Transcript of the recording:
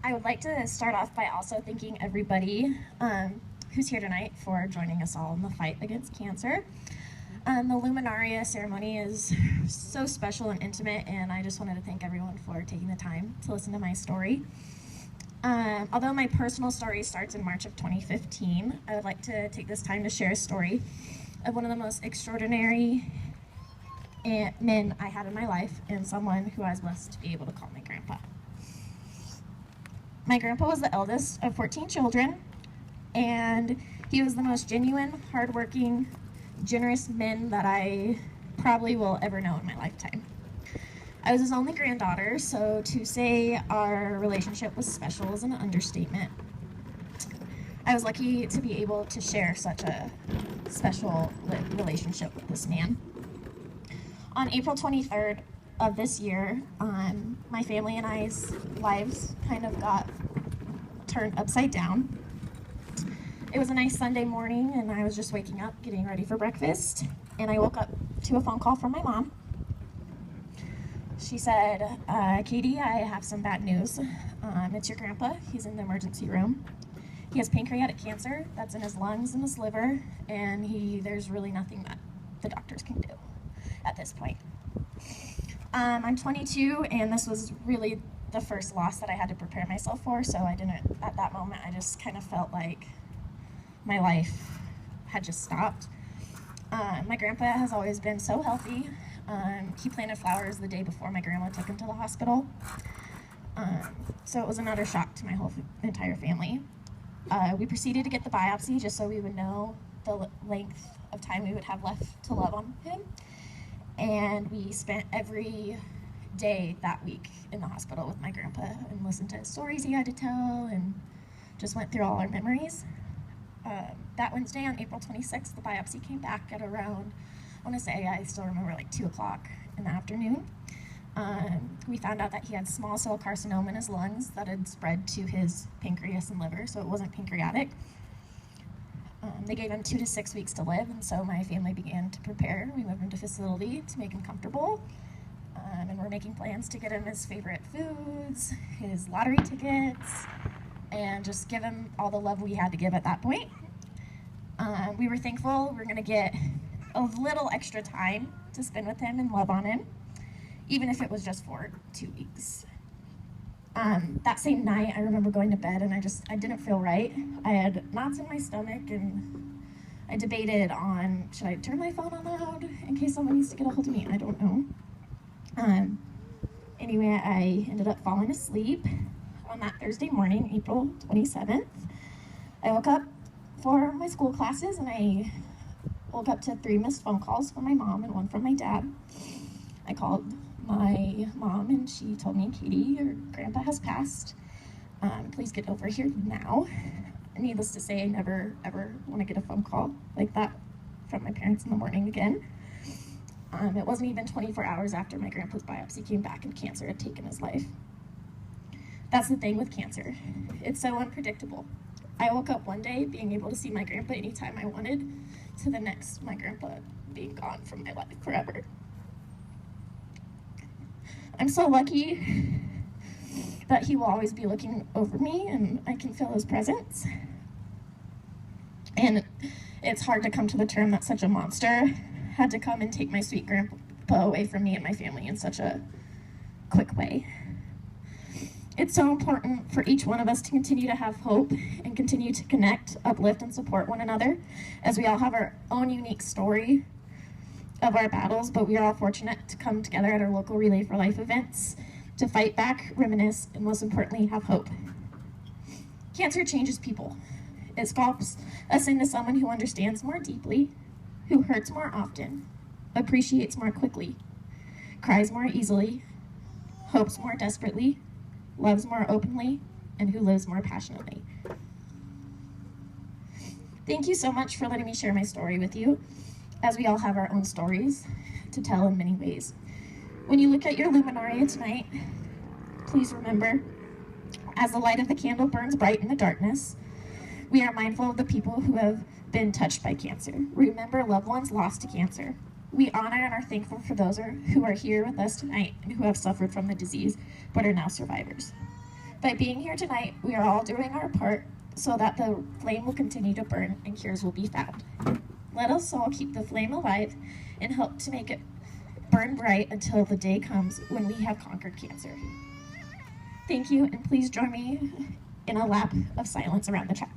I would like to start off by also thanking everybody who's here tonight for joining us all in the fight against cancer. The Luminaria ceremony is so special and intimate, and I just wanted to thank everyone for taking the time to listen to my story. Although my personal story starts in March of 2015, I would like to take this time to share a story of one of the most extraordinary men I had in my life, and someone who I was blessed to be able to call my grandpa. My grandpa was the eldest of 14 children, and he was the most genuine, hardworking, generous man that I probably will ever know in my lifetime. I was his only granddaughter, so to say our relationship was special is an understatement. I was lucky to be able to share such a special relationship with this man. On April 23rd of this year, my family and I's lives kind of got turned upside down. It was a nice Sunday morning, and I was just waking up, getting ready for breakfast, and I woke up to a phone call from my mom. She said, Katie, I have some bad news. It's your grandpa. He's in the emergency room. He has pancreatic cancer that's in his lungs and his liver, and there's really nothing that the doctors can do at this point. I'm 22, and this was really the first loss that I had to prepare myself for, so at that moment, I just kind of felt like my life had just stopped. My grandpa has always been so healthy. He planted flowers the day before my grandma took him to the hospital. So it was another shock to my whole entire family. We proceeded to get the biopsy just so we would know the length of time we would have left to love on him. And we spent every day that week in the hospital with my grandpa and listened to his stories he had to tell and just went through all our memories. That Wednesday on April 26th, the biopsy came back at around, I still remember, like 2 o'clock in the afternoon. We found out that he had small cell carcinoma in his lungs that had spread to his pancreas and liver, so it wasn't pancreatic. They gave him 2 to 6 weeks to live, and so my family began to prepare. We moved him to facility to make him comfortable, and we're making plans to get him his favorite foods, his lottery tickets, and just give him all the love we had to give at that point. We were thankful we were going to get a little extra time to spend with him and love on him, even if it was just for 2 weeks. That same night, I remember going to bed, and I didn't feel right. I had knots in my stomach, and I debated on, should I turn my phone on loud in case someone needs to get a hold of me? I don't know. Anyway, I ended up falling asleep on that Thursday morning, April 27th. I woke up for my school classes, and I woke up to 3 missed phone calls from my mom and 1 from my dad. I called my mom, and she told me, Katie, your grandpa has passed. Please get over here now. Needless to say, I never, ever want to get a phone call like that from my parents in the morning again. It wasn't even 24 hours after my grandpa's biopsy came back and cancer had taken his life. That's the thing with cancer. It's so unpredictable. I woke up one day being able to see my grandpa anytime I wanted, to the next, my grandpa being gone from my life forever. I'm so lucky that he will always be looking over me, and I can feel his presence. And it's hard to come to the term that such a monster had to come and take my sweet grandpa away from me and my family in such a quick way. It's so important for each one of us to continue to have hope and continue to connect, uplift, and support one another, as we all have our own unique story of our battles, but we are all fortunate to come together at our local Relay for Life events to fight back, reminisce, and most importantly, have hope. Cancer changes people. It sculpts us into someone who understands more deeply, who hurts more often, appreciates more quickly, cries more easily, hopes more desperately, loves more openly, and who lives more passionately. Thank you so much for letting me share my story with you, as we all have our own stories to tell in many ways. When you look at your Luminaria tonight, please remember, as the light of the candle burns bright in the darkness, we are mindful of the people who have been touched by cancer. Remember loved ones lost to cancer. We honor and are thankful for those who are here with us tonight and who have suffered from the disease but are now survivors. But By being here tonight, we are all doing our part so that the flame will continue to burn and cures will be found. Let us all keep the flame alive and help to make it burn bright until the day comes when we have conquered cancer. Thank you, and please join me in a lap of silence around the track.